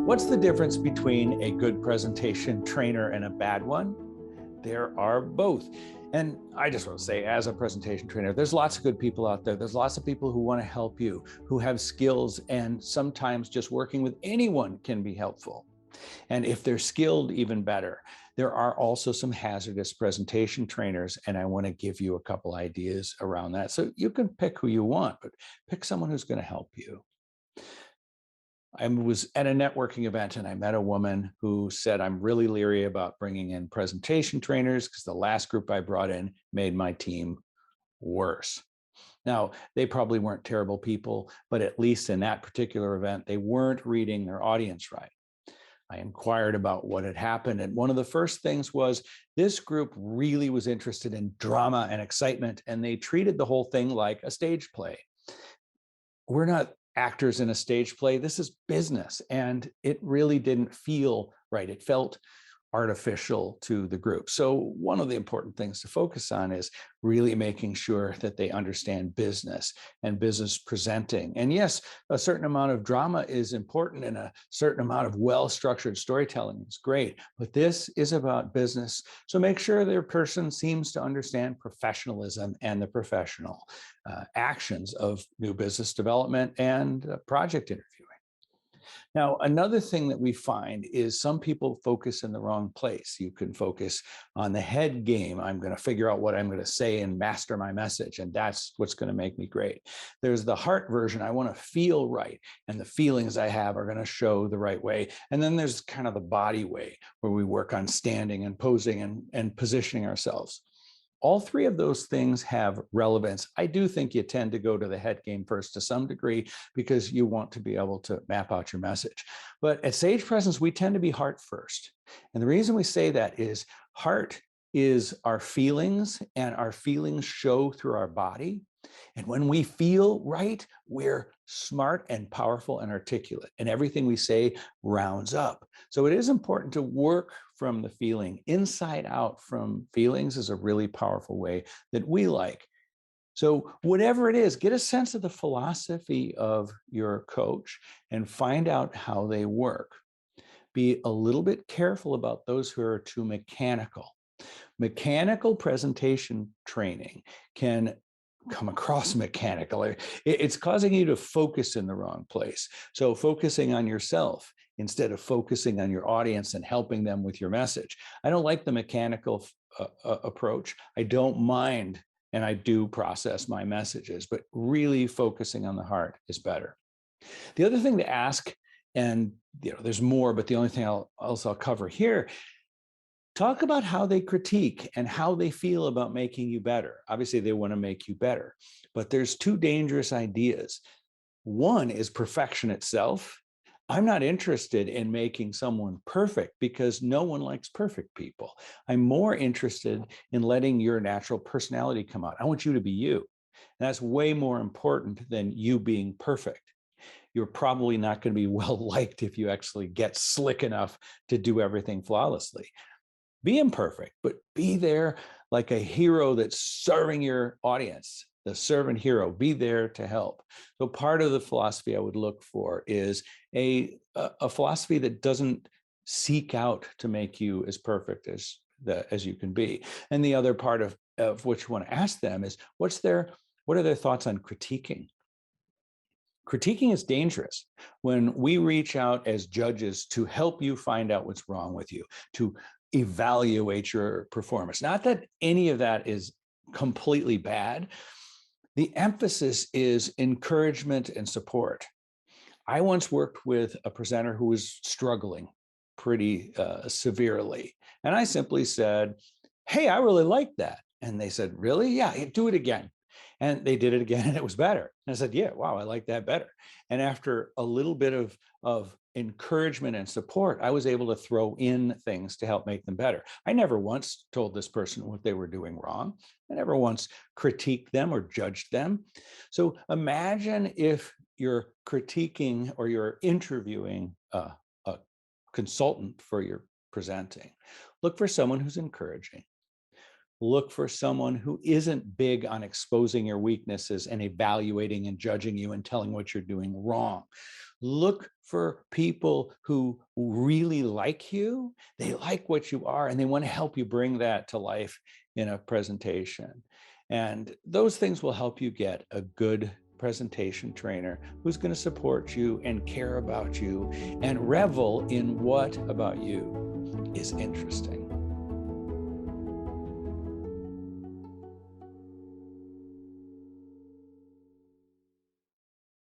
What's the difference between a good presentation trainer and a bad one? There are both. And I just want to say, as a presentation trainer, there's lots of good people out there. There's lots of people who want to help you, who have skills, and sometimes just working with anyone can be helpful. And if they're skilled, even better. There are also some hazardous presentation trainers, and I want to give you a couple ideas around that. So you can pick who you want, but pick someone who's going to help you. I was at a networking event and I met a woman who said, I'm really leery about bringing in presentation trainers because the last group I brought in made my team worse. Now, they probably weren't terrible people, but at least in that particular event, they weren't reading their audience right. I inquired about what had happened. And one of the first things was this group really was interested in drama and excitement, and they treated the whole thing like a stage play. We're not actors in a stage play. This is business. And it really didn't feel right. It felt artificial to the group. So one of the important things to focus on is really making sure that they understand business and business presenting. And yes, a certain amount of drama is important and a certain amount of well-structured storytelling is great, but this is about business. So make sure their person seems to understand professionalism and the professional actions of new business development and project interviewing. Now, another thing that we find is some people focus in the wrong place. You can focus on the head game. I'm going to figure out what I'm going to say and master my message, and that's what's going to make me great. There's the heart version. I want to feel right, and the feelings I have are going to show the right way. And then there's kind of the body way, where we work on standing and posing and positioning ourselves. All three of those things have relevance. I do think you tend to go to the head game first to some degree because you want to be able to map out your message. But at Sage Presence, we tend to be heart first. And the reason we say that is heart is our feelings, and our feelings show through our body. And when we feel right, we're smart and powerful and articulate, and everything we say rounds up. So it is important to work from the feeling. Inside out from feelings is a really powerful way that we like. So whatever it is, get a sense of the philosophy of your coach and find out how they work. Be a little bit careful about those who are too mechanical. Mechanical presentation training can come across mechanical. It's causing you to focus in the wrong place. So focusing on yourself instead of focusing on your audience and helping them with your message. I don't like the mechanical approach. I don't mind, and I do process my messages, but really focusing on the heart is better. The other thing to ask, and there's more, but the only thing I'll cover here, talk about how they critique and how they feel about making you better. Obviously, they want to make you better, but there's two dangerous ideas. One is perfection itself. I'm not interested in making someone perfect because no one likes perfect people. I'm more interested in letting your natural personality come out. I want you to be you. And that's way more important than you being perfect. You're probably not going to be well liked if you actually get slick enough to do everything flawlessly. Be imperfect, but be there like a hero that's serving your audience, the servant hero. Be there to help. So part of the philosophy I would look for is a philosophy that doesn't seek out to make you as perfect as you can be. And the other part of which you want to ask them is what are their thoughts on critiquing? Critiquing is dangerous. When we reach out as judges to help you find out what's wrong with you, to evaluate your performance. Not that any of that is completely bad. The emphasis is encouragement and support. I once worked with a presenter who was struggling pretty severely. And I simply said, hey, I really like that. And they said, really? Yeah, do it again. And they did it again and it was better. And I said, yeah, wow, I like that better. And after a little bit of encouragement and support, I was able to throw in things to help make them better. I never once told this person what they were doing wrong. I never once critiqued them or judged them. So imagine if you're critiquing or you're interviewing a consultant for your presenting. Look for someone who's encouraging. Look for someone who isn't big on exposing your weaknesses and evaluating and judging you and telling what you're doing wrong. Look for people who really like you, they like what you are, and they want to help you bring that to life in a presentation. And those things will help you get a good presentation trainer who's going to support you and care about you and revel in what about you is interesting.